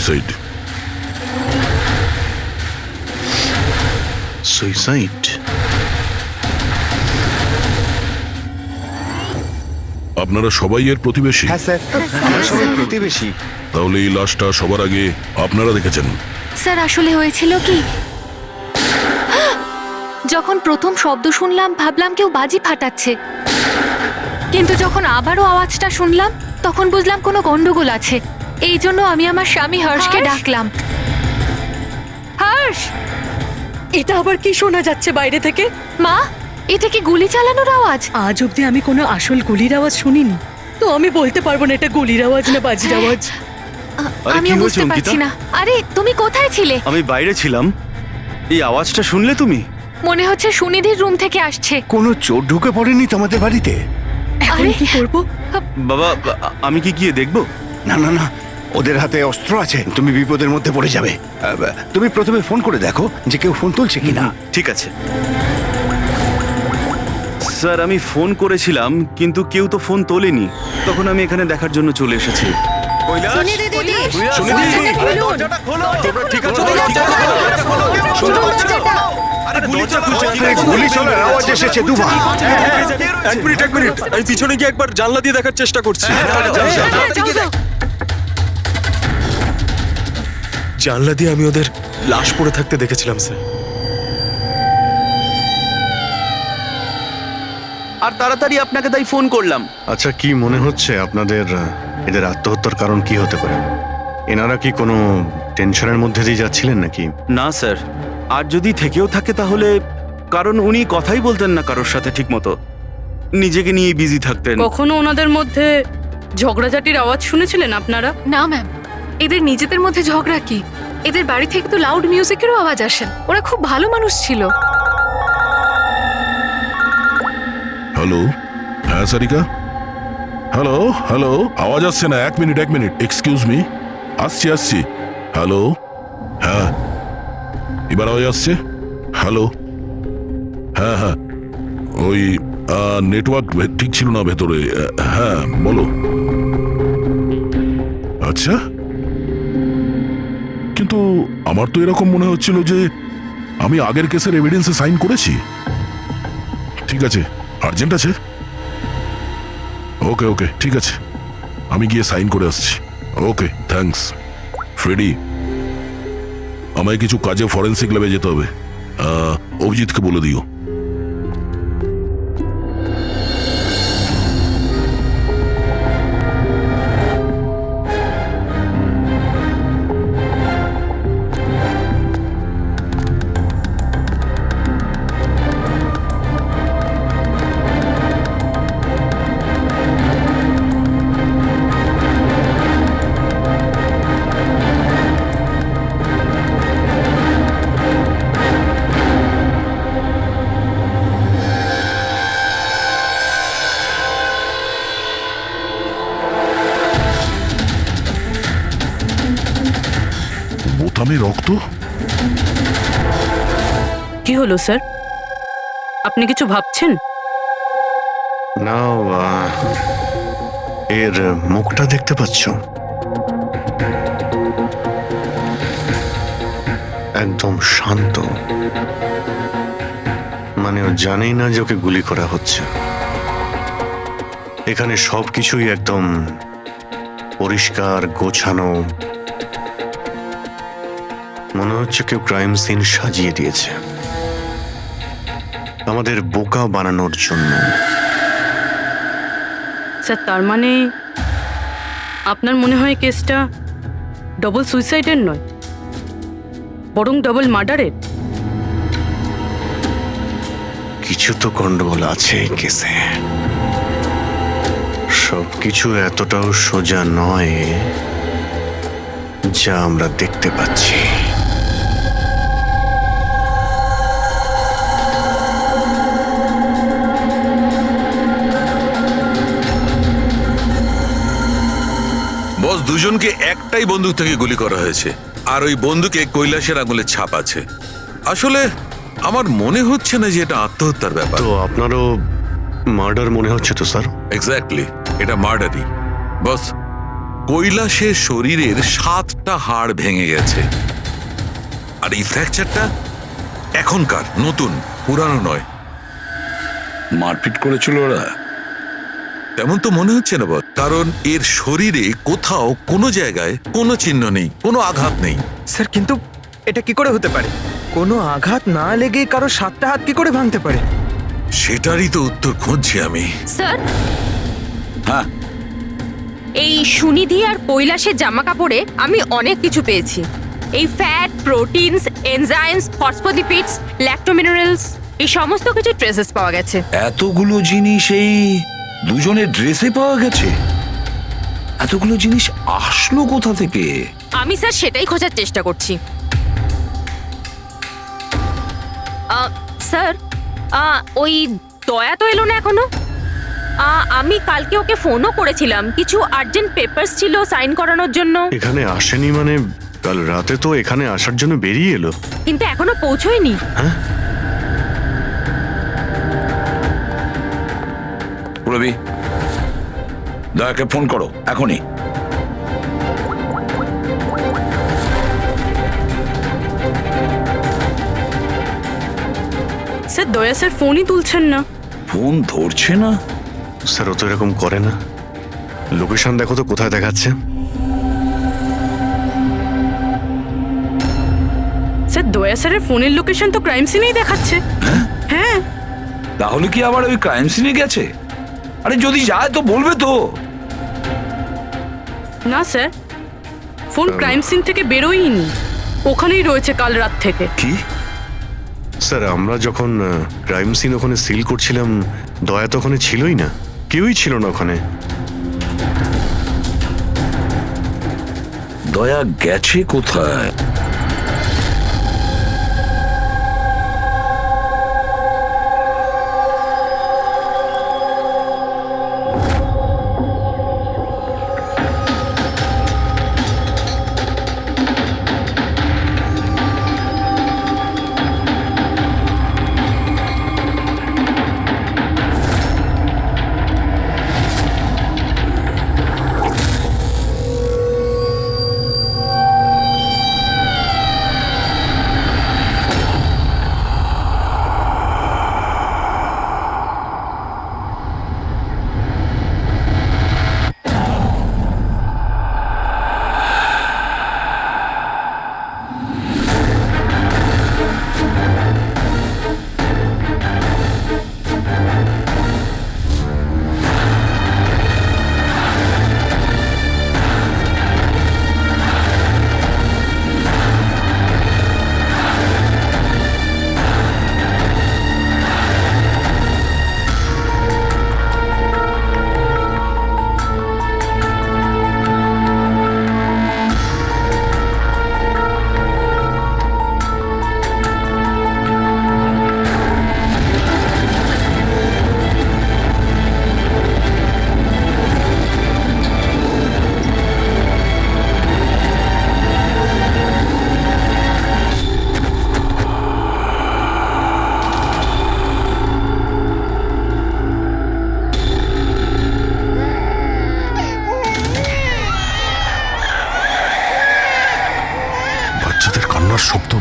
Suicide. Suicide? আপনারা সবাই এর প্রতিবেশী? হ্যাঁ স্যার, আমরা সবাই প্রতিবেশী। তাহলে এই লাশটা সবার আগে আপনারা দেখেছেন? স্যার আসলে হয়েছিল কি, যখন প্রথম শব্দ শুনলাম ভাবলাম কেউ বাজি ফাটাচ্ছে, কিন্তু যখন আবারও আওয়াজটা শুনলাম তখন বুঝলাম কোনো গন্ডগোল আছে। এই জন্য আমি আমার স্বামী হর্ষকে ডাকলাম। হর্ষ! এটা আবার কি শোনা যাচ্ছে বাইরে থেকে? মা, এটা কি গুলি চালানোর আওয়াজ? আজ অব্দি আমি কোনো আসল গুলির আওয়াজ শুনিনি, তো আমি বলতে পারবো না এটা গুলির আওয়াজ না বাজির আওয়াজ। আমিও কি বুঝতে হয়েছে, পারছি অঙ্কিতা? না। আরে তুমি কোথায় ছিলে? আমি বাইরে ছিলাম। এই আওয়াজটা শুনলে তুমি? মনে হচ্ছে সুনিধির রুম থেকে আসছে। কোনো চোর ঢুকে পড়েনি তোমাদের বাড়িতে? এখন আরে কি করব? বাবা, আমি কি গিয়ে দেখবো? না না না, ওদের হাতে অস্ত্র আছে, তুমি বিপদের মধ্যে পড়ে যাবে। তুমি প্রথমে ফোন করে দেখো যে কেউ ফোন তুলছে কিনা। ঠিক আছে স্যার, আমি ফোন করেছিলাম কিন্তু কেউ তো ফোন তোলেনি। তখন আমি এখানে দেখার জন্য চলে এসেছি। গুলি চলার আওয়াজ এসেছে দুবার। এক মিনিট আমি পিছনে গিয়ে একবার জানলা দিয়ে দেখার চেষ্টা করছি। জানলা দিয়ে আমি ওদের লাশ পড়ে থাকতে দেখেছিলাম স্যার। আর তাড়াতাড়ি আপনাকে তাই ফোন করলাম। আচ্ছা, কি মনে হচ্ছে আপনাদের এদের আত্মহত্যার কারণ কি হতে পারে? এনারা কি কোনো টেনশনের মধ্যে দিয়ে যাচ্ছিলেন নাকি? না স্যার, আর যদি থেকেও থাকে তাহলে কারণ উনি কথাই বলতেন না কারোর সাথে ঠিক মতো, নিজেকে নিয়ে বিজি থাকতেন। কখনো ওনাদের মধ্যে ঝগড়াঝাটির আওয়াজ শুনেছিলেন আপনারা? না ম্যাম, এদের নিজেদের মধ্যে ঝগড়া কি? এদের বাড়ি থেকে তো লাউড মিউজিকেরও আওয়াজ আসে। ওরা খুব ভালো মানুষ ছিল। হ্যালো, হ্যাঁ সারিকা, হ্যালো হ্যালো, আওয়াজ আসছে না। এক মিনিট এক্সকিউজ মি, আসছি। হ্যালো, হ্যাঁ এবার আওয়াজ আসছে। হ্যালো, হ্যাঁ ওই নেটওয়ার্ক ঠিক ছিল না ভেতরে। হ্যাঁ বলো। আচ্ছা, কিন্তু আমার তো এরকম মনে হচ্ছিল যে আমি আগের কেসের এভিডেন্সে সাইন করেছি। ঠিক আছে, আর্জেন্ট আছে। ওকে ঠিক আছে, আমি গিয়ে সাইন করে আসছি। Okay thanks. ফ্রেডি, আমায় কিছু কাজে ফরেন্সিক ল্যাবে যেতে হবে। অভিজিৎকে বলে দিও। বোতামে রক্ত? কি হলো স্যার, আপনি কিছু ভাবছেন? না, এর মুখটা দেখতে পাচ্ছ? একদম শান্ত, মানে ও জানেই না যে ওকে গুলি করা হচ্ছে। এখানে সবকিছুই একদম পরিষ্কার গোছানো, মনে হচ্ছে কেউ ক্রাইম সিন সাজিয়ে দিয়েছে আমাদের বোকা বানানোর জন্য। স্যার, তার মানে আপনার মনে হয় কেসটা ডবল সুইসাইডের নয়, বরং ডবল মার্ডারের? কিছু তো গন্ডগোল আছে এই কেসে। সবকিছু এতটাও সোজা নয় যা আমরা দেখতে পাচ্ছি। বস, দুজনকে একটাই বন্দুক থেকে গুলি করা হয়েছে, আর ওই বন্দুকে কৈলাসের আঙুলের ছাপ আছে। আসলে আমার মনে হচ্ছে না যে এটা আত্মহত্যার ব্যাপার। তো আপনারও মার্ডার মনে হচ্ছে তো স্যার? এক্স্যাক্টলি, এটা মার্ডারই। বস, কৈলাসের শরীরের 7টা হাড় ভেঙে গেছে। আর এই ফ্র্যাকচারটা এখনকার, নতুন, পুরানো নয়। মারপিট করেছিল ওরা? তেমন তো মনে হচ্ছে না বস, কারণ এর শরীরে কোথাও কোনো জায়গায় কোনো চিহ্ন নেই, কোনো আঘাত নেই। স্যার কিন্তু এটা কি করে হতে পারে? কোনো আঘাত না লেগে কারো 7টা হাত কি করে ভাঙতে পারে? সেটারই তো উত্তর খুঁজছি আমি। স্যার, হ্যাঁ, এই সুনিধি আর কৈলাসের জামা কাপড়ে আমি অনেক কিছু পেয়েছি। এই ফ্যাট, প্রোটিনস, এনজাইমস, ফসফোলিপিডস, ল্যাক্টোমিনারেলস, এই সমস্ত কিছু ট্রেসেস পাওয়া গেছে। এতগুলো জিনিস এই দুজনের ড্রেসে পাওয়া গেছে? এতগুলো জিনিস আসলো কোথা থেকে? আমি স্যার সেটাই খোঁজার চেষ্টা করছি। স্যার, ওই দয়া তো এলো না এখনো। আমি কালকে ওকে ফোনও করেছিলাম, কিছু আর্জেন্ট পেপারস ছিল সাইন করানোর জন্য। এখানে আসেনি মানে? কাল রাতে তো এখানে আসার জন্য বেরিয়ে এলো। কিন্তু এখনো পৌঁছয়নি। রবি, দয়াকে ফোন করো এখনই। স্যার দয়া স্যার ফোনই তুলছেন না। ফোন ধরছে না? স্যার ও তো এরকম করে না। লোকেশন দেখো তো কোথায় দেখাচ্ছে। স্যার দয়া স্যারের ফোনের লোকেশন তো ক্রাইম সিনেই দেখাচ্ছে। হ্যাঁ। তাহলে কি আবার ওই ক্রাইম সিনে গেছে? আরে যদি যায় তো বলবে তো। না স্যার, ফোন ক্রাইম সিন থেকে বেরোয়নি, ওখানেই রয়েছে কাল রাত থেকে। কি? স্যার আমরা যখন ক্রাইম সিন ওখানে সিল করছিলাম, দয়া তো ওখানে ছিলই না, কেউই ছিল না ওখানে। দয়া গেছে কোথায়? বাচ্চাদের কান্নার শব্দ।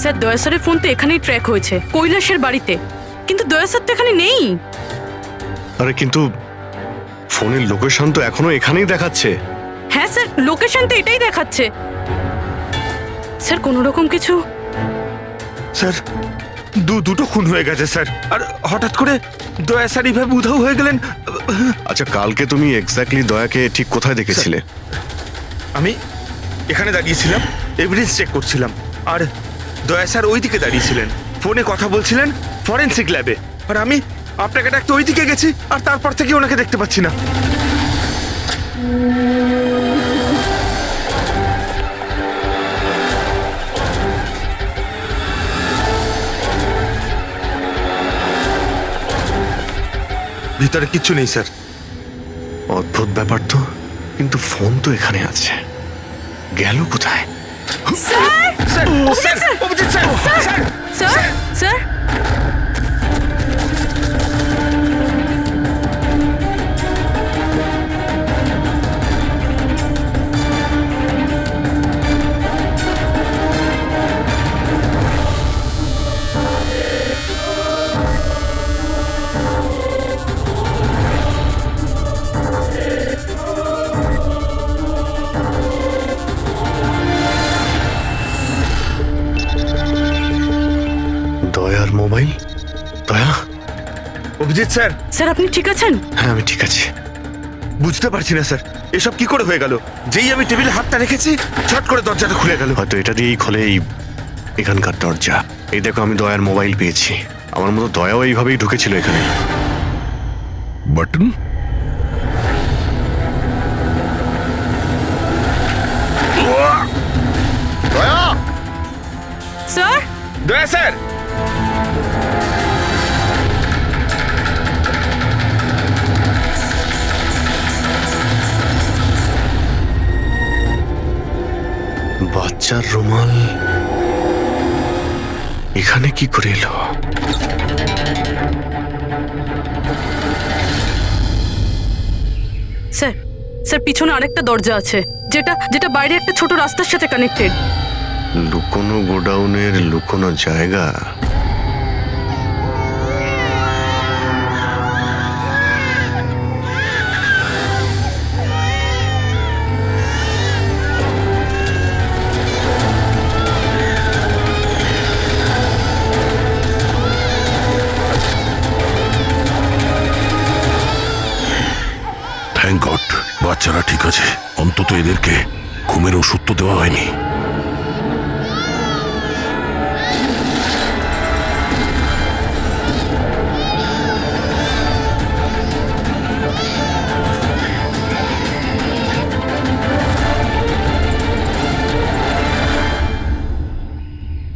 স্যার দয়া স্যারের ফোন তো এখানেই ট্র্যাক হয়েছে, কৈলাসের বাড়িতে, কিন্তু দয়া স্যার তো এখানে নেই। আরে কিন্তু ফোনের লোকেশন তো এখনো এখানেই দেখাচ্ছে। হ্যাঁ স্যার, লোকেশন তো এটাই দেখাচ্ছে। স্যার কোনো রকম কিছু? স্যার দুটো খুন হয়ে গেছে স্যার, আর হঠাৎ করে দয়া স্যার এইভাবে উধাও হয়ে গেলেন। আচ্ছা কালকে তুমি এক্স্যাক্টলি দয়াকে ঠিক কোথায় দেখেছিলে? আমি এখানে দাঁড়িয়েছিলাম, এভিডেন্স চেক করছিলাম, আর দয়া স্যার ওইদিকে দাঁড়িয়েছিলেন, ফোনে কথা বলছিলেন ফরেনসিক ল্যাবে, আর আমি আপনাকে ডাকতে ওইদিকে গেছি, আর তারপর থেকে ওনাকে দেখতে পাচ্ছি না। ভিতরে কিচ্ছু নেই স্যার। অদ্ভুত ব্যাপার তো, কিন্তু ফোন তো এখানে আছে, গেল কোথায়? Sir, sir, Abhijit sir, sir, sir sir দয়ার মোবাইল। দয়া, অভিজিৎ স্যার। স্যার আপনি ঠিক আছেন? হ্যাঁ আমি ঠিক আছি। বুঝতে পারছি না স্যার, এসব কি করে হয়ে গেল? যেই আমি টেবিলে হাতটা রেখেছি ছট করে দরজাটা খুলে গেল। হয়তো এটা দিয়েই খোলে এই এখানকার দরজা। এই দেখো, আমি দয়ার মোবাইল পেয়েছি। আমার মতো দয়াও এইভাবেই ঢুকেছিল এখানে। বাটন? স্যার দয়া স্যার। বাচ্চার রুমাল এখানে কি করে এলো? স্যার স্যার পিছনে আরেকটা দরজা আছে, যেটা যেটা বাইরে একটা ছোট রাস্তার সাথে কানেক্টেড। লুকোনো গোডাউনের লুকোনো জায়গা। থ্যাংক গড, বাচ্চারা ঠিক আছে। অন্তত এদেরকে ঘুমের ওষুধ তো দেওয়া হয়নি।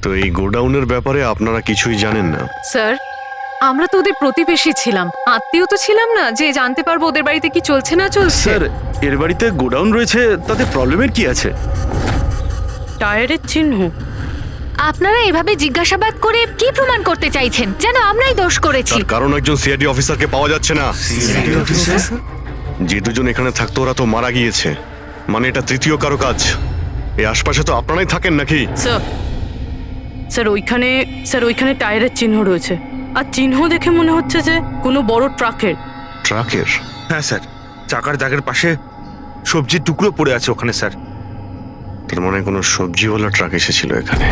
তো এই গোডাউনের ব্যাপারে আপনারা কিছুই জানেন না? স্যার, আমরা তো ওদের প্রতিবেশী ছিলাম, আত্মীয় তো ছিলাম না যে জানতে পারবো ওদের বাড়িতে কি চলছে না চলছে। স্যার, এর বাড়িতে গোডাউন রয়েছে, তাতে প্রবলেমের কি আছে? টায়ারের চিহ্ন। আপনারা এভাবে জিজ্ঞাসাবাদ করে কি প্রমাণ করতে চাইছেন? যেন আমরাই দোষ করেছি। তার কারণ একজন সিআইডি অফিসারকে পাওয়া যাচ্ছে না। যে দুজন এখানে থাকতো ওরা তো মারা গিয়েছে। মানে এটা তৃতীয় কারো কাজ। এই আশপাশে তো আপনারাই থাকেন নাকি? স্যার স্যার ওইখানে টায়ারের চিহ্ন রয়েছে, আর চিহ্ন দেখে মনে হচ্ছে যে কোনো বড় ট্রাকের। ট্রাকের? হ্যাঁ স্যার, চাকার দাগের পাশে সবজির টুকরো পড়ে আছে ওখানে স্যার। তার মানে কোনো সবজিওয়ালা ট্রাক এসেছিল এখানে।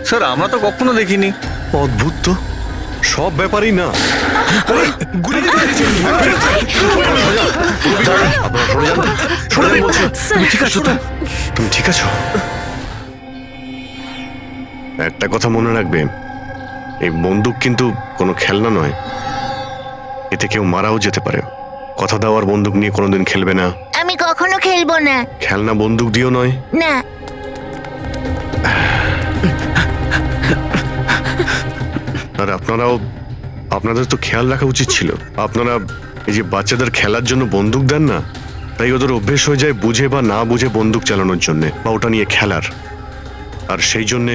স্যার আমরা তো কখনো দেখিনি। অদ্ভুত তো, সব ব্যাপারই না। তুমি ঠিক আছো তো? তুমি ঠিক আছো? একটা কথা মনে রাখবে, এই বন্দুক কিন্তু কোনো খেলনা নয়। এতে কেউ মারাও যেতে পারে। কথা দেওয়ার বন্দুক নিয়ে কোনোদিন খেলবে না। আমি কখনো খেলবো না। খেলনা বন্দুক দিও নয়। না। আর আপনাদের তো খেয়াল রাখা উচিত ছিল। আপনারা এই যে বাচ্চাদের খেলার জন্য বন্দুক দেন না, তাই ওদের অভ্যেস হয়ে যায় বুঝে বা না বুঝে বন্দুক চালানোর জন্য বা ওটা নিয়ে খেলার। আর সেই জন্যে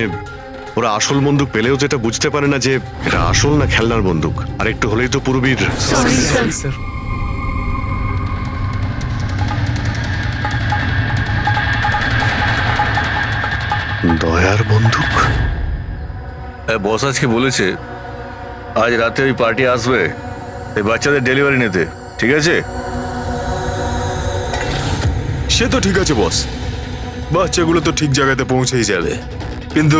ওরা আসল বন্দুক পেলেও যেটা বুঝতে পারে না যে এটা আসল না খেলনার বন্দুক। আর একটু হলেই তো পুরবীর। দয়ার বন্দুক? বস আজকে বলেছে আজ রাতে ওই পার্টি আসবে এই বাচ্চাদের ডেলিভারি নিতে, ঠিক আছে? সে তো ঠিক আছে বস, বাচ্চাগুলো তো ঠিক জায়গাতে পৌঁছেই যাবে। কিন্তু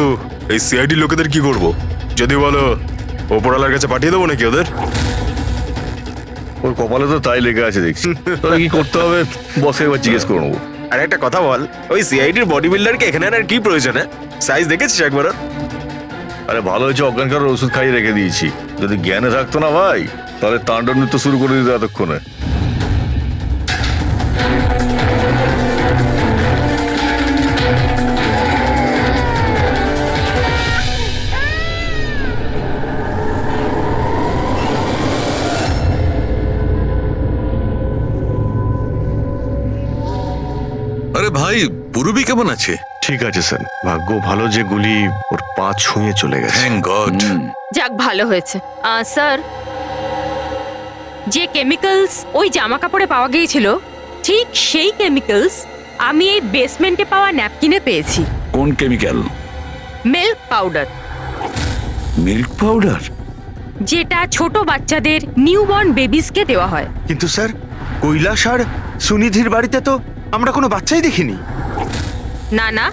এই সিআইডি লোকেদের কি করব? যদি বলো ওপরওয়ালার কাছে পাঠিয়ে দেবো নাকি ওদের? ওর কপালে তো তাই লেগে আছে দেখছি। তবে কি করতে হবে বসকে একবার জিজ্ঞেস করে নেবো। আর একটা কথা বল, ওই সিআইডির বডি বিল্ডারকে এখানে আর কি প্রয়োজন? সাইজ দেখেছিস একবার? আরে ভালো হয়েছে অজ্ঞান করার ওষুধ খাইয়ে রেখে দিয়েছি। যদি জ্ঞানে থাকতো না ভাই, তাহলে তাণ্ডব নৃত্য শুরু করে দিত এতক্ষণে। ভাই পূর্বী কেমন আছে? ঠিক আছে স্যার, ভাগ্য ভালো যে গুলি ওর পা ছুঁয়ে চলে গেছে। Thank god. যাক ভালো হয়েছে স্যার, যে কেমিক্যালস ওই জামা কাপড়ে পাওয়া গিয়েছিল ঠিক সেই কেমিক্যালস আমি এই বেসমেন্টে পাওয়া ন্যাপকিনে পেয়েছি। কোন chemical? Milk powder, milk powder? যেটা ছোট বাচ্চাদের নিউবর্ন বেবিসকে দেওয়া হয়। কিন্তু স্যার, কৈলাস আর সুনিধির বাড়িতে তো আমরা কোনো বাচ্চাই দেখিনি। না না,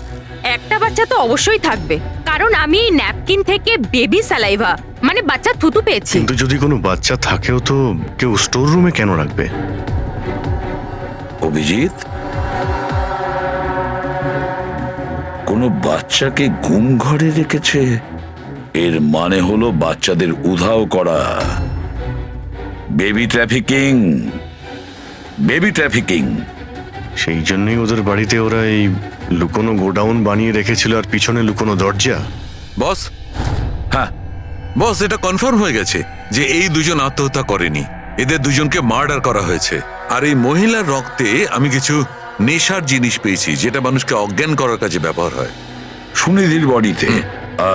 একটা বাচ্চা তো অবশ্যই থাকবে, কারণ আমি এই ন্যাপকিন থেকে বেবি স্যালাইভা মানে বাচ্চা থুতু পেয়েছি। কিন্তু যদি কোনো বাচ্চা থাকেও তো কেউ স্টোর রুমে কেন রাখবে? অভিজিৎ, কোনো বাচ্চাকে গুম ঘরে রেখেছে, এর মানে হলো বাচ্চাদের উধাও করা। Baby trafficking, baby trafficking. সেই জন্যই ওদের বাড়িতে ওরা এই লুকোনো গোডাউন বানিয়ে রেখেছিল আর পিছনে লুকোনো দরজা। বস, হ্যাঁ বস, এটা কনফার্ম হয়ে গেছে যে এই দুজন আত্মহত্যা করেনি, এদের দুজনকে মার্ডার করা হয়েছে। আর এই মহিলার রক্তে আমি কিছু নেশার জিনিস পেয়েছি যেটা মানুষকে অজ্ঞান করার কাজে ব্যবহার হয়। সুনিধির বডিতে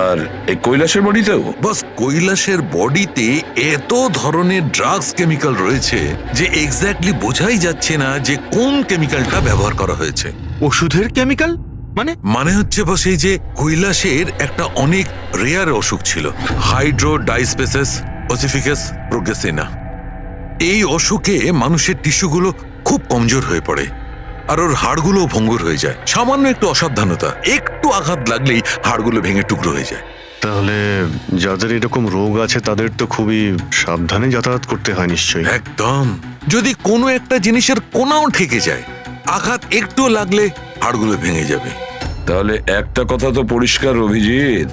আর এই কৈলাসের বডিতেও? বস, কৈলাসের বডিতে এত ধরনের ড্রাগস কেমিক্যাল রয়েছে যে এক্স্যাক্টলি বোঝাই যাচ্ছে না যে কোন কেমিক্যালটা ব্যবহার করা হয়েছে। ওষুধের কেমিক্যাল মানে হচ্ছে বস, এই যে কৈলাসের একটা অনেক রেয়ার অসুখ ছিল, হাইড্রোডাইস্পেসিস ওসিফিকাস প্রোগ্রেসিনা। এই অসুখে মানুষের টিস্যুগুলো খুব কমজোর হয়ে পড়ে আর ওর হাড়গুলো ভঙ্গুর হয়ে যায়। সামান্য একটু অসাবধানতা, একটু আঘাত লাগলেই হাড়গুলো ভেঙে টুকরো হয়ে যায়। তাহলে যাদের এরকম রোগ আছে তাদের তো খুবই সাবধানে যাতায়াত করতে হয় নিশ্চয়ই। একদম, যদি কোনো একটা জিনিসের কোনাও ঠেকে যায়, আঘাত একটু লাগলে হাড়গুলো ভেঙে যাবে। তাহলে একটা কথা তো পরিষ্কার অভিজিৎ,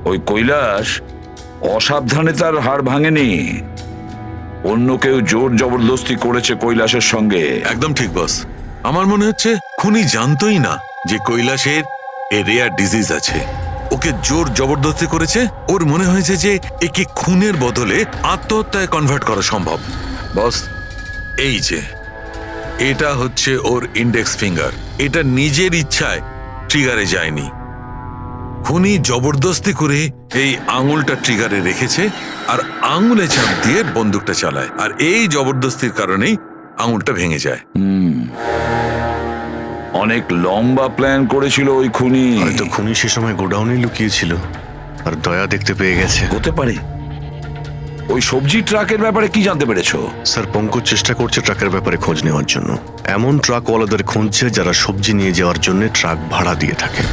ওই কৈলাস অসাবধানে তার হাড় ভাঙেনি, অন্য কেউ জোর জবরদস্তি করেছে কৈলাসের সঙ্গে। একদম ঠিক বস, আমার মনে হচ্ছে খুনি জানতোই না যে কৈলাসের রেয়ার ডিজিজ আছে, ওকে জোর জবরদস্তি করেছে। ওর মনে হয়েছে যে একে খুনের বদলে আত্মহত্যায় কনভার্ট করা সম্ভব। বস, এই যে এটা হচ্ছে ওর ইন্ডেক্স ফিঙ্গার, এটা নিজের ইচ্ছায় ট্রিগারে যায়নি, খুনি জবরদস্তি করে এই আঙুলটা ট্রিগারে রেখেছে আর আঙুলে চাপ দিয়ে বন্দুকটা চালায়, আর এই জবরদস্তির কারণেই আঙুলটা ভেঙে যায়। অনেক লম্বা প্ল্যান করেছিল ওই খুনি। হয়তো খুনি সে সময় গোডাউনে লুকিয়েছিল আর দয়া দেখতে পেয়ে গেছে। হতে পারে। ওই সবজি ট্রাকের ব্যাপারে কি জানতে পেরেছো? স্যার, পঙ্কজ চেষ্টা করছে ট্রাকের ব্যাপারে খোঁজ নেওয়ার জন্য। এমন ট্রাকওয়ালাদের খুঁজছে যারা সবজি নিয়ে যাওয়ার জন্য ট্রাক ভাড়া দিয়ে থাকে।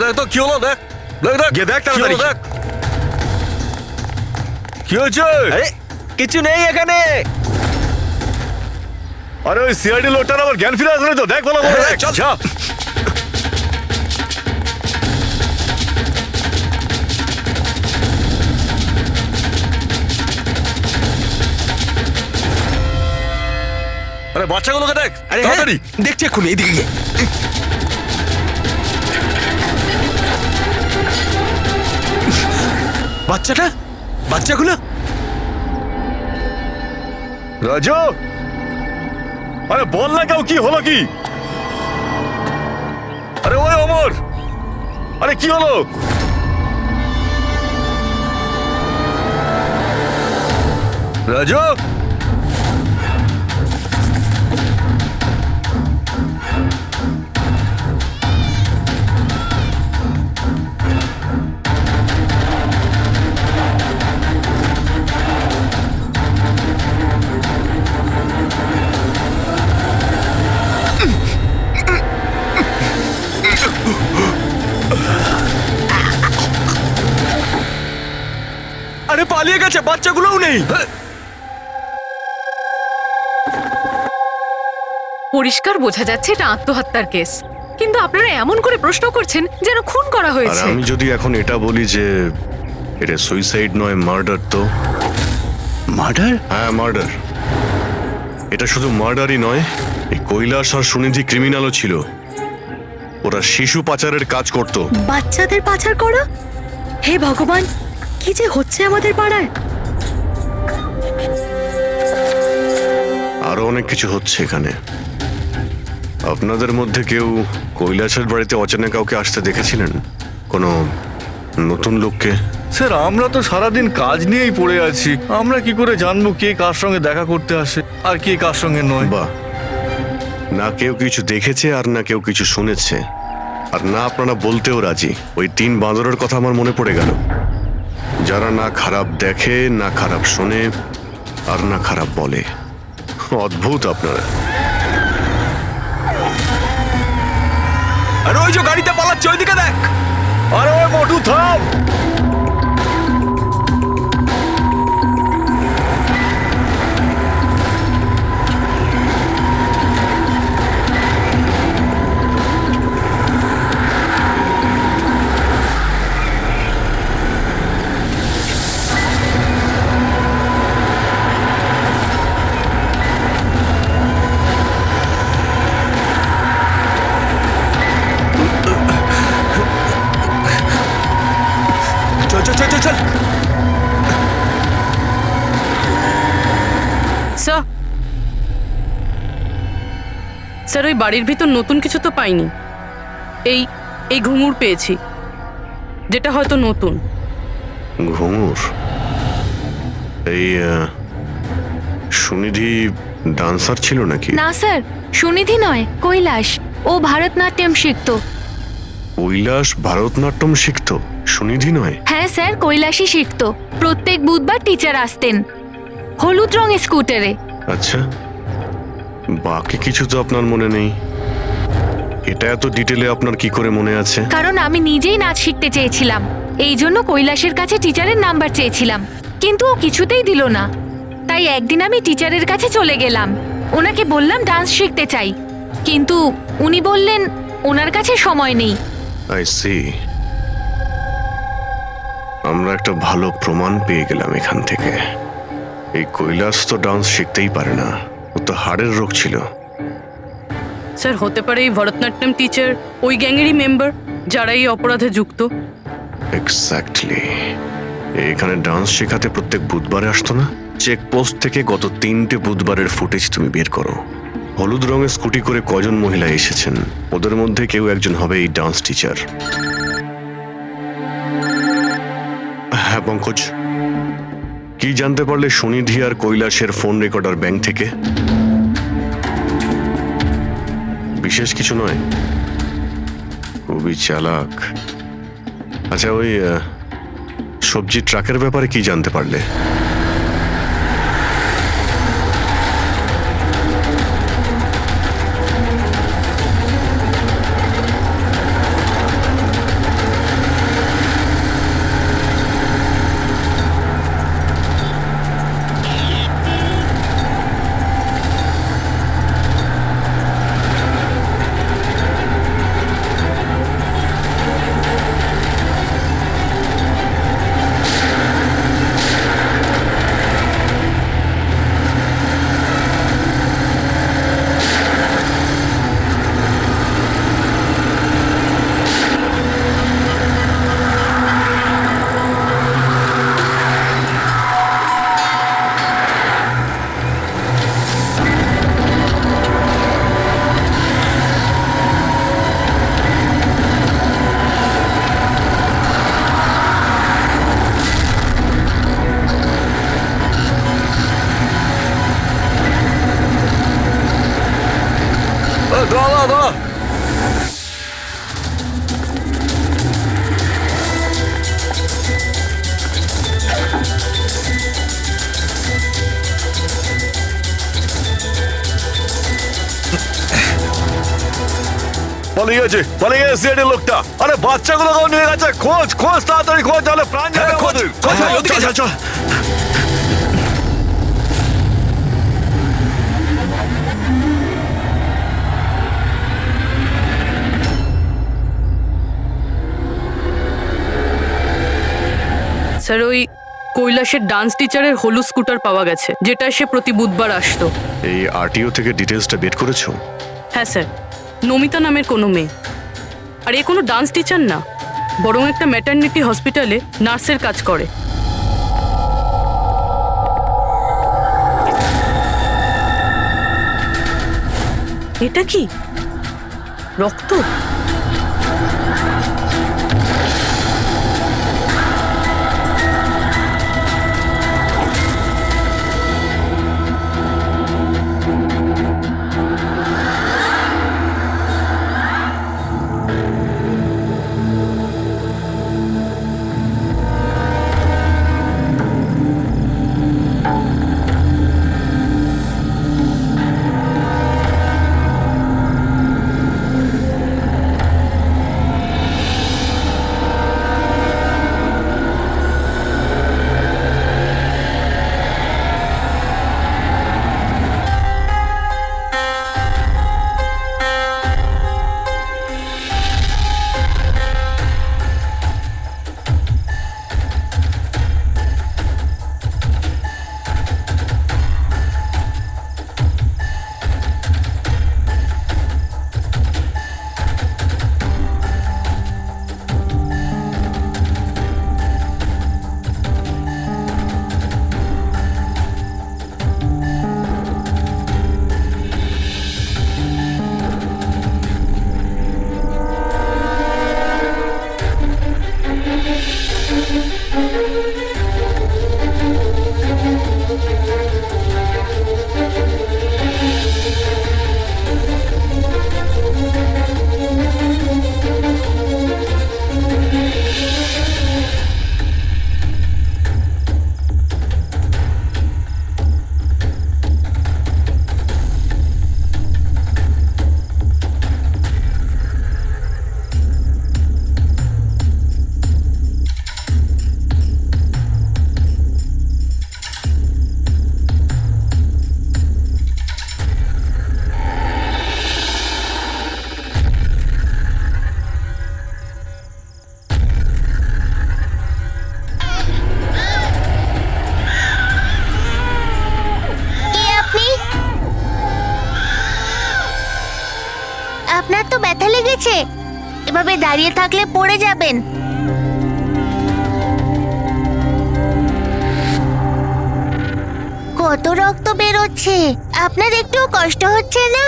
দেখ তো কি হলো, দেখ দেখ গিয়ে দেখ তাড়াতাড়ি। কি হয়েছে? কিছু নেই এখানে। আরে ওই সিআইডি লোকটার আবার জ্ঞান ফিরে আসলে তো, দেখ ভালো করে। চল যা। আরে বাচ্চাগুলোকে দেখ তাড়াতাড়ি। দেখছি এখন এইদিকে গিয়ে। বাচ্চাগুলো রাজু, আরে বল না কেউ, কি হলো কি? আরে ওই অমর, আরে কি হলো? রাজু, আরে পালিয়ে গেছে, বাচ্চাগুলোও নেই। পরিষ্কার বোঝা যাচ্ছে এটা আত্মহত্যার কেস, কিন্তু আপনারা এমন করে প্রশ্ন করছেন যেন খুন করা আর হয়েছে। আমি যদি এখন এটা বলি যে এটা সুইসাইড নয়, মার্ডার, তো? মার্ডার? হ্যাঁ, মার্ডার। এটা শুধু মার্ডারই নয়, এই কৈলাস আর সুনিধি ক্রিমিনালও ছিল। ওরা শিশু পাচারের কাজ করত। বাচ্চাদের পাচার করা? হে ভগবান, কি যে হচ্ছে আমাদের পাড়ায়। আরো অনেক কিছু হচ্ছে এখানে। আপনাদের মধ্যে কেউ কৈলাসের বাড়িতে অচেনা কাউকে আসতে দেখেছিলেন? কোনো নতুন লোককে? স্যার আমরা তো সারাদিন কাজ নিয়েই পড়ে আছি, আমরা কি করে জানবো কে কার সঙ্গে দেখা করতে আসে আর কে কার সঙ্গে নয়? বাহ, না কেউ কিছু দেখেছে আর না কেউ কিছু শুনেছে, আর না আপনারা বলতেও রাজি। ওই 3 বাঁদরের কথা আমার মনে পড়ে গেল, যারা না খারাপ দেখে, না খারাপ শোনে, আর না খারাপ বলে। অদ্ভুত আপনারা। আর ওই যে গাড়িতে পালাচ্ছে ওইদিকে দেখ। আরে ওই মোটু থাম। চল চল চল চল চল। স্যার স্যার ওই বাড়ির ভিতর নতুন কিছু তো পাইনি। এই এই ঘুঙুর পেয়েছি, যেটা হয়তো নতুন। ঘুঙুর? এই সুনিধি ডান্সার ছিল নাকি? না স্যার, সুনিধি নয়, কৈলাস। ও ভারতনাট্যম শিখতো। কৈলাস ভারতনাট্যম শিখতো, সুনিধি নয়? হ্যাঁ স্যার, কৈলাসই শিখতো। প্রত্যেক বুধবার টিচার আসতেন হলুদ রঙের স্কুটারে। আচ্ছা, বাকি কিছু তো আপনার মনে নেই। এটা এত ডিটেলে আপনার কি করে মনে আছে? কারণ আমি নিজেই নাচ শিখতে চেয়েছিলাম, এই জন্য কৈলাসের কাছে টিচারের নাম্বার চেয়েছিলাম, কিন্তু ও কিছুতেই দিল না। তাই একদিন আমি টিচারের কাছে চলে গেলাম, ওনাকে বললাম ডান্স শিখতে চাই, কিন্তু উনি বললেন ওনার কাছে সময় নেই। I see. আমরা একটা ভালো প্রমাণ পেয়ে গেলাম এখান থেকে। এই কৈলাস তো ডান্স শিখতেই পারে না, ও তো হাড়ের রোগ ছিল। স্যার হতে পারে এই ভরতনাট্যম টিচার ওই গ্যাংয়েরই মেম্বার যারা এই অপরাধে যুক্ত। এক্স্যাক্টলি। এখানে ডান্স শেখাতে প্রত্যেক বুধবারে আসতো না? চেকপোস্ট থেকে গত 3টে বুধবারের ফুটেজ তুমি বের করো। হলুদ রঙের স্কুটি করে কজন মহিলা এসেছেন, ওদের মধ্যে কেউ একজন হবে এই ডান্স টিচার। হ্যাঁ পঙ্কজ, কি জানতে পারলে সুনিধি আর কৈলাসের ফোন রেকর্ডার ব্যাংক থেকে? বিশেষ কিছু নয়, খুবই চালাক। আচ্ছা, ওই সবজি ট্রাকের ব্যাপারে কি জানতে পারলে? পালিয়ে গেছে, পালিয়ে গেছে সিআইডি লোকটা। আরে বাচ্চাগুলো নিয়ে গেছে, খোঁজ খোঁজ তাড়াতাড়ি খোঁজ, তাহলে প্রাণ যাবে আমাদের। চল চল। স্যার ওই কৈলাসের ডান্স টিচারের হলুদ স্কুটার পাওয়া গেছে, যেটা সে প্রতি বুধবার আসতো। এই আরটিও থেকে ডিটেলসটা বের করেছো? হ্যাঁ স্যার, নমিতা নামের কোনো মেয়ে। আর এ কোনো ডান্স টিচার না, বরং একটা ম্যাটারনিটি হসপিটালে নার্সের কাজ করে। এটা কি? রক্ত? আপনার তো ব্যথা লেগেছে, এভাবে দাঁড়িয়ে থাকলে পড়ে যাবেন। কত রক্ত বেরোচ্ছে, আপনার একটু কষ্ট হচ্ছে না?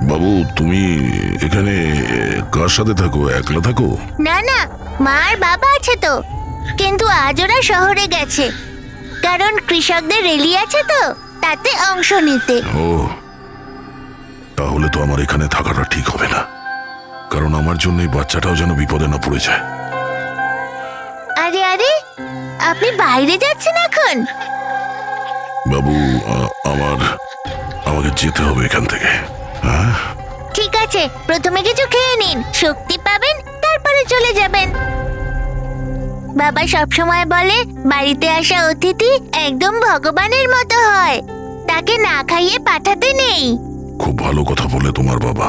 বাবু, তুমি এখানে কার সাথে থাকো? একলা থাকো? না না, মা আর বাবা আছে তো, কিন্তু আজ ওরা শহরে গেছে, কারণ কৃষকদের র্যালি আছে তো, তাতে অংশ নিতে। ও, তাহলে তো আমার এখানে থাকাটা ঠিক হবে না, কারণ আমার জন্য এই বাচ্চাটাও যেন বিপদে না পড়ে যায়। আরে আরে, আপনি বাইরে যাচ্ছেন এখন? বাবু, আমাকে যেতে হবে এখান থেকে। হ্যাঁ, ঠিক আছে, প্রথমে কিছু খেয়ে নিন, শক্তি পাবেন, তারপরে চলে যাবেন। বাবা সবসময় বলে বাড়িতে আসা অতিথি একদম ভগবানের মতো হয়, তাকে না খাইয়ে পাঠাতে নেই। খুব ভালো কথা বলে তোমার বাবা।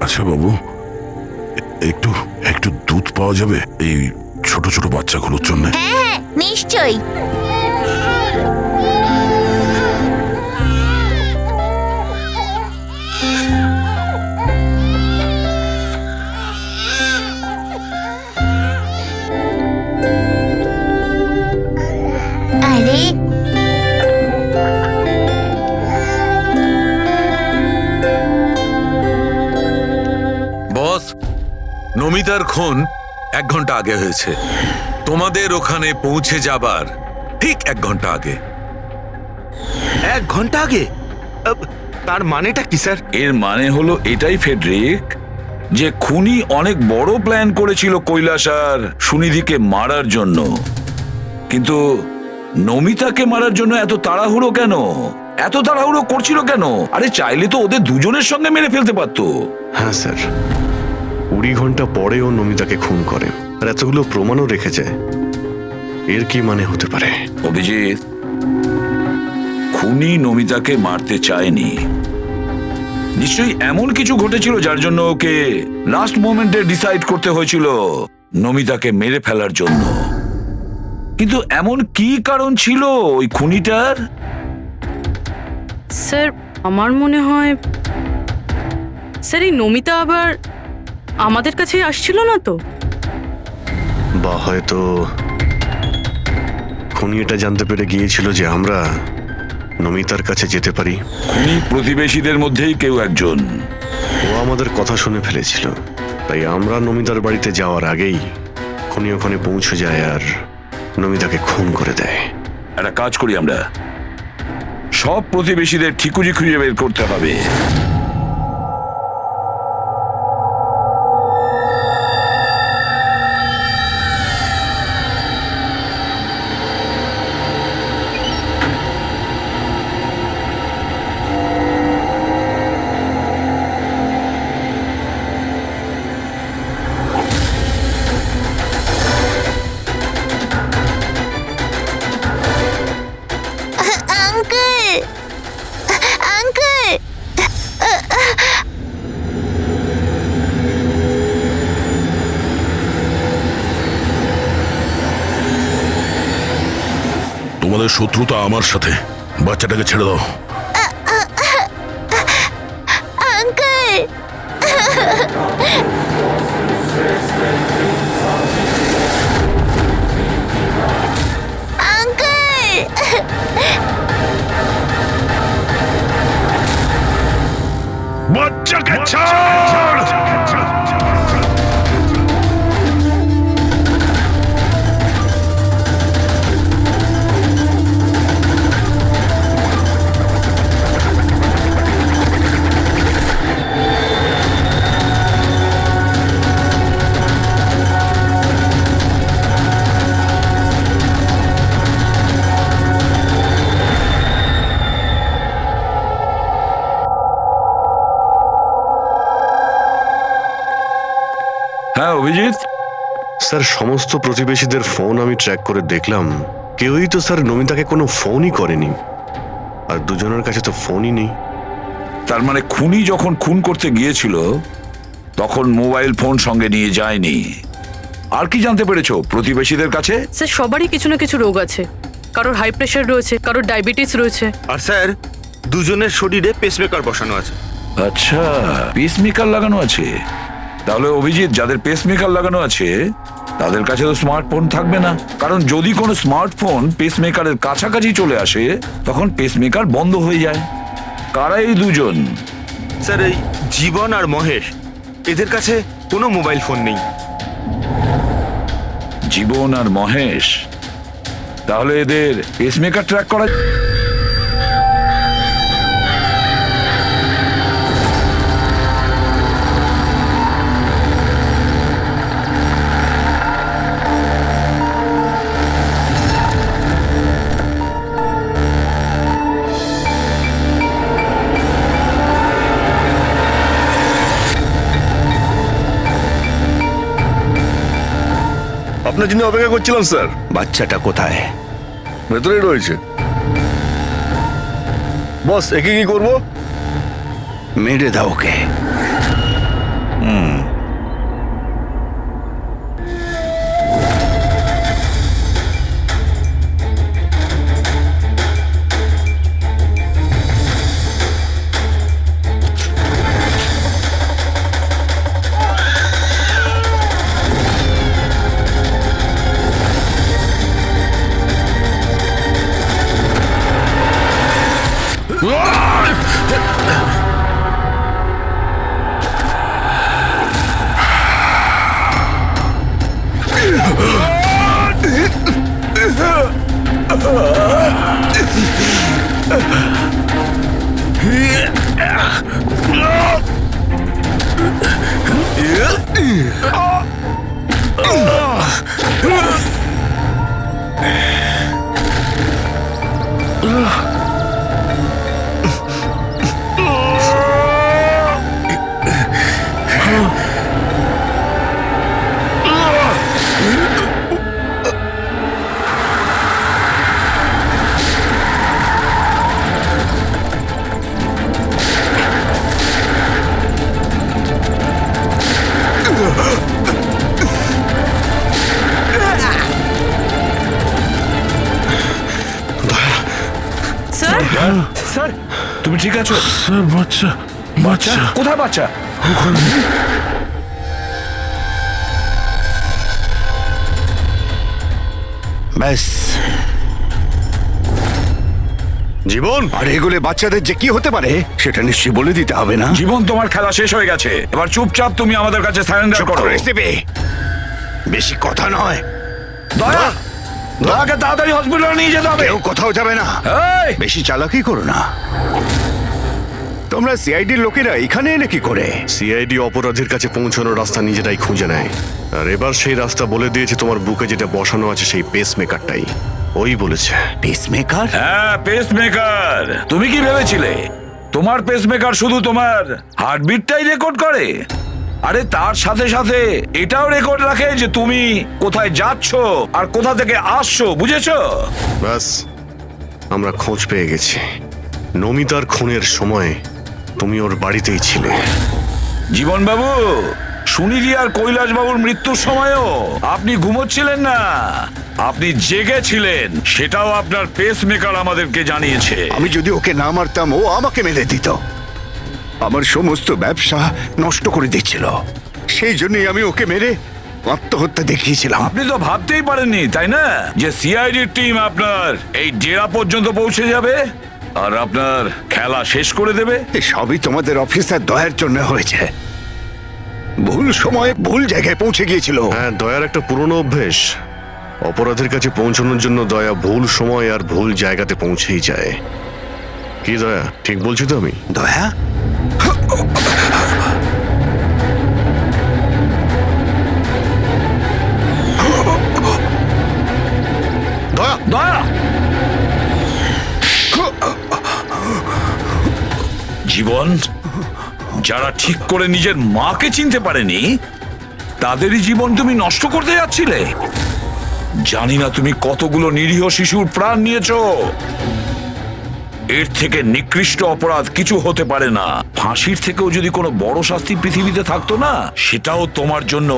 আচ্ছা বাবু, একটু একটু দুধ পাওয়া যাবে এই ছোট ছোট বাচ্চাগুলোর জন্য? হ্যাঁ হ্যাঁ, নিশ্চয়ই। আরে, বস, নমিতার খুন 1 ঘন্টা আগে হয়েছে, তোমাদের ওখানে পৌঁছে যাবার ঠিক 1 ঘন্টা আগে। 1 ঘন্টা আগে? তার মানেটা কি স্যার? এর মানে হলো এটাই ফেডরিক, যে খুনি অনেক বড় প্ল্যান করেছিল কৈলাস আর সুনিধিকে মারার জন্য, কিন্তু নমিতাকে মারার জন্য এত তাড়াহুড়ো কেন? এত তাড়াহুড়ো করছিল কেন? আরে চাইলে তো ওদের দুজনের সঙ্গে মেরে ফেলতে পারতো। হ্যাঁ স্যার, 20 ঘন্টা পরেও নমিতাকে খুন করে, আর এতগুলো প্রমাণও রেখে যায়। এর কি মানে হতে পারে? অভিজিৎ, খুনি নমিতাকে মারতে চায়নি, নিশ্চয়ই এমন কিছু ঘটেছিল যার জন্য ওকে লাস্ট মোমেন্টে ডিসাইড করতে হয়েছিল নমিতাকে মেরে ফেলার জন্য। কিন্তু এমন কি কারণ ছিল ওই খুনিটার? স্যার, আমার মনে হয় স্যার এই নমিতা আবার আমাদের কাছে আসছিল না তো? বা হয়তো খুনি এটা জানতে পেরে গিয়েছিল যে আমরা নমিতার কাছে যেতে পারি? খুনি প্রতিবেশীদের মধ্যেই কেউ একজন। ও আমাদের কথা শুনে ফেলেছিল, তাই আমরা নমিতার বাড়িতে যাওয়ার আগেই খুনি ওখানে পৌঁছে যায় আর নমিতাকে খুন করে দেয়। একটা কাজ করি আমরা, সব প্রতিবেশীদের ঠিকুজি খুঁজে বের করতে হবে। আঙ্কেল, আঙ্কেল, তোমাদের শত্রুতা আমার সাথে, বাচ্চাটাকে ছেড়ে দাও। আঙ্কেল, আঙ্কেল, বাচ্চাকে ছাড়! হ্যাঁ অভিজিৎ, স্যার, সমস্ত প্রতিবেশীদের ফোন আমি ট্র্যাক করে দেখলাম, কেউই তো স্যার নমিতাকে কোনো ফোনই করেনি, আর দুজনের কাছে তো ফোনই নেই। তার মানে খুনি যখন খুন করতে গিয়েছিল তখন মোবাইল ফোন সঙ্গে নিয়ে যায়নি। আর কি জানতে পেরেছো প্রতিবেশীদের কাছে? স্যার সবারই কিছু না কিছু রোগ আছে, কারোর হাই প্রেশার রয়েছে, কারোর ডায়াবেটিস রয়েছে। আর স্যার, দুজনের শরীরে পেসমেকার বসানো আছে। আচ্ছা, পেসমেকার লাগানো আছে। তাহলে অভিজিৎ, যাদের পেসমেকার লাগানো আছে তাদের কাছে তো স্মার্টফোন থাকবে না, কারণ যদি কোনো স্মার্টফোন পেসমেকারের কাছাকাছি চলে আসে তখন পেসমেকার বন্ধ হয়ে যায়। কারা এই দুজন? স্যার, এই জীবন আর মহেশ, এদের কাছে কোনো মোবাইল ফোন নেই। জীবন আর মহেশ, তাহলে এদের পেসমেকার ট্র্যাক করা। আপনার জন্য অপেক্ষা করছিলাম স্যার। বাচ্চাটা কোথায়? ভেতরেই রয়েছে। বস, একে কি করবো? মেরে দাও ওকে। স্যার, তুমি ঠিক আছো? স্যার, বাচ্চা বাচ্চা কোথায় বাচ্চা? ব্যাস, জীবন আর এগুলো বাচ্চাদের যে কি হতে পারে সেটা নিশ্চয়ই বলে দিতে হবে না? জীবন, তোমার খেলা শেষ হয়ে গেছে, এবার চুপচাপ তুমি আমাদের কাছে সারেন্ডার চুপ করো। করে এসেবে। বেশি কথা নয়। দয়া, দয়াকে তাড়াতাড়ি হসপিটালে নিয়ে যেতে হবে। কেউ কোথাও যাবে না। এই! বেশি চালাকি করো না। তোমরা সিআইডির লোকেরা এখানে এলে কি করে? সিআইডি অপরাধীর কাছে পৌঁছানোর রাস্তা নিজেরাই খুঁজে নেয়, আর এবার সেই রাস্তা বলে দিয়েছে তোমার বুকে যেটা বসানো আছে, সেই পেস মেকারটাই ওই বলেছে। পেসমেকার? হ্যাঁ, পেসমেকার। তুমি কি ভেবেছিলে তোমার পেসমেকার শুধু তোমার হার্টবিটটাই রেকর্ড করে? আরে তার সাথে সাথে এটাও রেকর্ড রাখে যে তুমি কোথায় যাচ্ছ আর কোথা থেকে আসছো, বুঝেছো? ব্যাস, আমরা খোঁজ পেয়ে গেছি। নমিতার খুনের সময় তুমি ওর বাড়িতেই ছিলে। জীবন বাবু, সুনিধি আর কৈলাস বাবুর মৃত্যুর সময়ও আপনি ঘুমোচ্ছিলেন না, আপনি জেগেছিলেন। সেটাও আপনার পেসমেকার আমাদেরকে জানিয়েছে। আমি যদি ওকে না মারতাম ও আমাকে মেরে দিত। আমার সমস্ত ব্যবসা নষ্ট করে দিচ্ছিল। সেই জন্যই আমি ওকে মেরে আত্মহত্যা দেখিয়েছিলাম। আপনি তো ভাবতেই পারেননি, তাই না, যে সিআইডির টিম আপনার এই ডেরা পর্যন্ত পৌঁছে যাবে আর আপনার খেলা শেষ করে দেবে। সবই তোমাদের অফিসার দয়ার জন্য হয়েছে। ভুল সময়ে ভুল জায়গায় পৌঁছে গিয়েছিল। হ্যাঁ, দয়ার একটা পুরনো অভ্যেস। অপরাধের কাছে পৌঁছানোর জন্য দয়া ভুল সময় আর ভুল জায়গাতে পৌঁছেই যায়। কি দয়া, ঠিক বলছি তো আমি? দয়া, দয়া, দয়া! জীবন, যারা ঠিক করে নিজের মাকে চিনতে পারেনি তাদেরই জীবন তুমি নষ্ট করতে যাচ্ছিলে। জানি না তুমি কতগুলো নিরীহ শিশুর প্রাণ নিয়েছো। এর থেকে নিকৃষ্ট অপরাধ কিছু হতে পারে না। ফাঁসির থেকেও যদি কোনো বড় শাস্তি পৃথিবীতে থাকতো না, সেটাও তোমার জন্য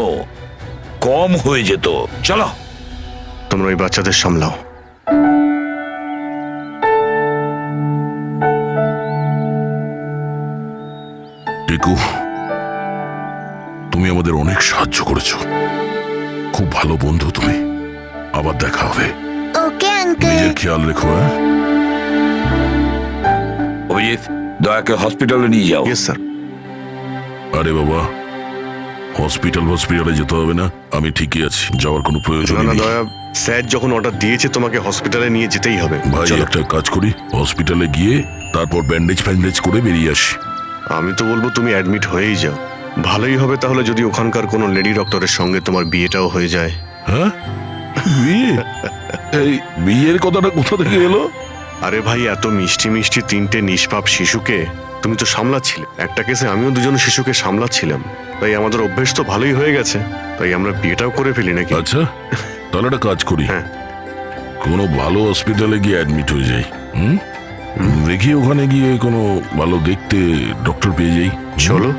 কম হয়ে যেত। চলো, তোমরা ওই বাচ্চাদের সামলাও। টিকু, তুমি আমাদের অনেক সাহায্য করেছো। খুব ভালো বন্ধু তুমি। আবার দেখা হবে। Okay uncle. নিজের খেয়াল রেখো। হ্যাঁ, অভিজিৎ, দয়াকে হসপিটালে নিয়ে যাও। Yes sir. আরে বাবা, হসপিটালে যেতে হবে না, আমি ঠিকই আছি, যাওয়ার কোনো প্রয়োজন না না নেই। দয়া, স্যার যখন অর্ডার দিয়েছে তোমাকে হসপিটালে নিয়ে যেতেই হবে। ভাই, চলো। একটা কাজ করি, হসপিটালে গিয়ে তারপর ব্যান্ডেজ করে বেরিয়ে আসি। আমি তো বলবো তুমি অ্যাডমিট হয়েই যাও। ভালোই হবে তাহলে যদি ওখানকার কোনো লেডি ডক্টরের সঙ্গে তোমার বিয়েটাও হয়ে যায়। হ্যাঁ, বিয়ে? এই বিয়ের কথাটা কোথা থেকে এলো? আরে ভাই, এত মিষ্টি মিষ্টি তিনটে নিষ্পাপ শিশুকে তুমি তো সামলাচ্ছিলে। একটা কেসে আমিও দুজন শিশুকে সামলাচ্ছিলাম, তাই আমাদের অভ্যেস তো ভালোই হয়ে গেছে। তাই আমরা বিয়েটাও করে ফেলি নাকি? আচ্ছা, তাহলে একটা কাজ করি, হ্যাঁ, কোনো ভালো হসপিটালে গিয়ে অ্যাডমিট হয়ে যাই। দেখি ওখানে গিয়ে কোনো ভালো দেখতে ডক্টর পেয়ে যাই। চলো।